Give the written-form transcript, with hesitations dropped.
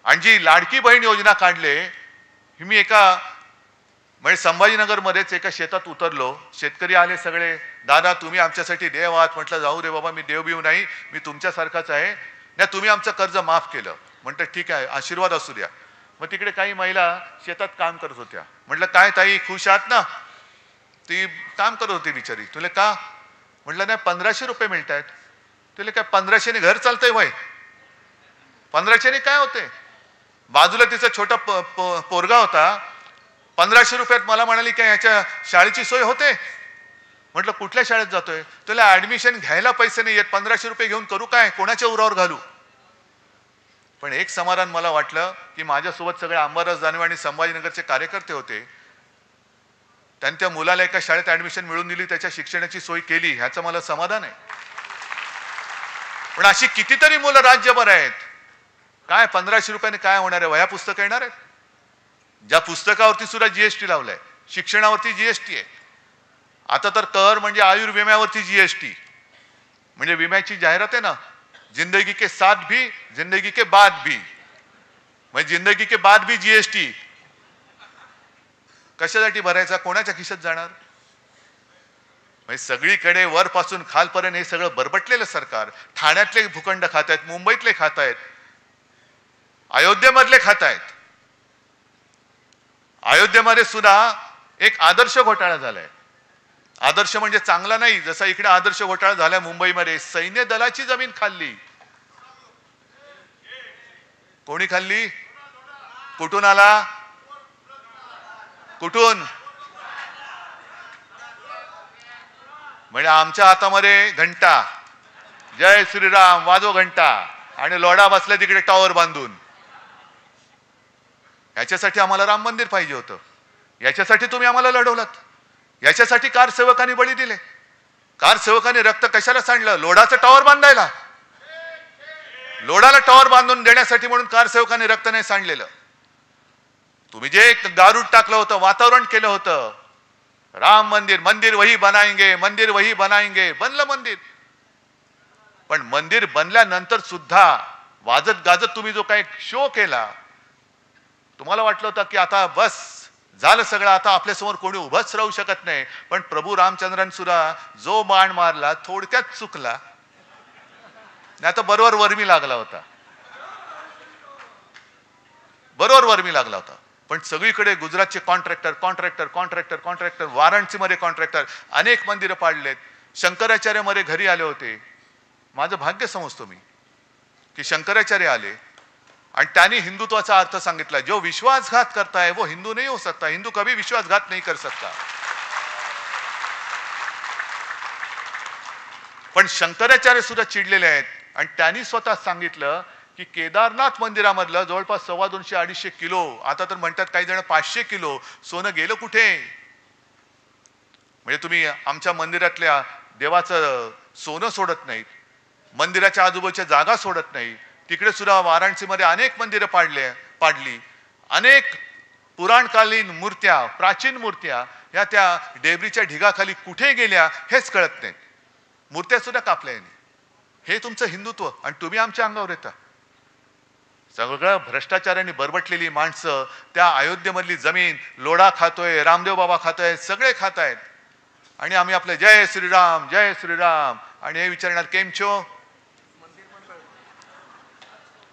आणि जी लाडकी बहीण योजना काढले, ही मी एका म्हणजे संभाजीनगरमध्येच एका शेतात उतरलो. शेतकरी आले सगळे, दादा तुम्ही आमच्यासाठी देव आहात. म्हटलं जाऊ रे बाबा, मी देव बिव नाही, मी तुमच्यासारखाच आहे. नाही तुम्ही आमचं कर्ज माफ केलं. म्हटलं ठीक आहे, आशीर्वाद असू द्या. मग तिकडे काही महिला शेतात काम करत होत्या. म्हटलं काय ताई खुश आहात ना? ती काम करत होती बिचारी. तुला का? म्हटलं नाही 1500 रुपये मिळत आहेत. तुला काय 1500ने घर चालतंय वय? 1500ने काय होते? बाजूला तिचा छोटा पोरगा होता. 1500 रुपयात मला म्हणाली काय ह्याच्या शाळेची सोय होते? म्हटलं कुठल्या शाळेत जातोय? तुला ऍडमिशन घ्यायला पैसे नाही आहेत, 1500 रुपये घेऊन करू काय? कोणाच्या उरावर घालू? पण एक समाधान मला वाटलं की माझ्यासोबत सगळे अंबादास दानवे आणि संभाजीनगरचे कार्यकर्ते होते. त्यांच्या मुलाला एका शाळेत ऍडमिशन मिळवून दिली, त्याच्या शिक्षणाची सोय केली, ह्याचं मला समाधान आहे. पण अशी कितीतरी मुलं राज्यभर आहेत. काय 1500 रुपयाने काय होणार आहे? वह्या पुस्तकं येणार आहेत? ज्या पुस्तकावरती सुद्धा जीएसटी लावलाय, शिक्षणावरती जीएसटी आहे. आता तर कर म्हणजे आयुर्विम्यावरती जीएसटी. म्हणजे विम्याची जाहिरात आहे ना, जिंदगी के साथ भी जिंदगी के बाद भी, म्हणजे जिंदगी के बाद भी जीएसटी. कशासाठी भरायचा? कोणाच्या खिशात जाणार? म्हणजे सगळीकडे वरपासून खालपर्यंत हे सगळं बरबटलेलं सरकार. ठाण्यातले भूखंड खात आहेत, मुंबईतले खात आहेत, अयोध्येमधले खात आहेत. अयोध्येमध्ये सुद्धा एक आदर्श घोटाळा झालाय. आदर्श म्हणजे चांगला नाही, जसा इकडे आदर्श घोटाळा झाला मुंबईमध्ये. सैन्य दलाची जमीन खाल्ली. कोणी खाल्ली? कुठून आला? कुठून? म्हणजे आमच्या हातामध्ये घंटा, जय श्रीराम वाजव घंटा, आणि लोढा बसला तिकडे टॉवर बांधून. याच्यासाठी आम्हाला राम मंदिर पाहिजे होतं. याच्यासाठी तुम्ही आम्हाला लढवलात. याच्यासाठी कारसेवकांनी बळी दिले. कारसेवकांनी रक्त कशाला सांडलं? लोढाचं टॉवर बांधायला. लोढाला टॉवर बांधून देण्यासाठी म्हणून कारसेवकांनी रक्त नाही सांडलेलं. तुम्ही जे गारूड टाकलं होतं, वातावरण केलं होतं, राम मंदिर, मंदिर वही बनाएंगे, मंदिर वही बनाएंगे, बनलं मंदिर. पण मंदिर बनल्यानंतर सुद्धा वाजत गाजत तुम्ही जो काही शो केला, तुम्हाला वाटलं होतं की आता बस झालं सगळं, आता आपल्यासमोर कोणी उभंच राहू शकत नाही. पण प्रभू रामचंद्रांनी सुद्धा जो बाण मारला थोडक्यात चुकला, नाही तर बरोबर वर्मी लागला होता. बरोबर वर्मी लागला होता. पण सगळीकडे गुजरातचे कॉन्ट्रॅक्टर कॉन्ट्रॅक्टर कॉन्ट्रॅक्टर कॉन्ट्रॅक्टर, वाराणसीमध्ये कॉन्ट्रॅक्टर, अनेक मंदिरं पाडलेत. शंकराचार्य मध्ये घरी आले होते. माझं भाग्य समजतो मी की शंकराचार्य आले आणि त्यांनी हिंदुत्वाचा अर्थ सांगितला. जो विश्वासघात करता है वो हिंदू नहीं हो सकता. हिंदू कभी विश्वासघात नहीं कर सकता. पण शंकराचार्य सुद्धा चिडलेले आहेत आणि त्यांनी स्वतः सांगितलं की केदारनाथ मंदिरामधलं जवळपास 250-250 किलो, आता तर म्हणतात काही जण 500 किलो सोनं गेलं कुठे? म्हणजे तुम्ही आमच्या मंदिरातल्या देवाचं सोनं सोडत नाहीत, मंदिराच्या आजूबाजूच्या जागा सोडत नाही. तिकडे सुद्धा वाराणसीमध्ये अनेक मंदिरं पाडली. अनेक पुराणकालीन मूर्त्या, प्राचीन मूर्त्या या त्या डेबरीच्या ढिगाखाली कुठे गेल्या हेच कळत नाही. मूर्त्या सुद्धा कापल्या. हे तुमचं हिंदुत्व आणि तुम्ही आमच्या अंगावर येता. सगळं भ्रष्टाचाराने बरबटलेली माणसं, त्या अयोध्येमधली जमीन लोढा खातोय, रामदेव बाबा खातोय, सगळे खात आहेत. आणि आम्ही आपले जय श्रीराम जय श्रीराम आणि हे विचारणार केम छो.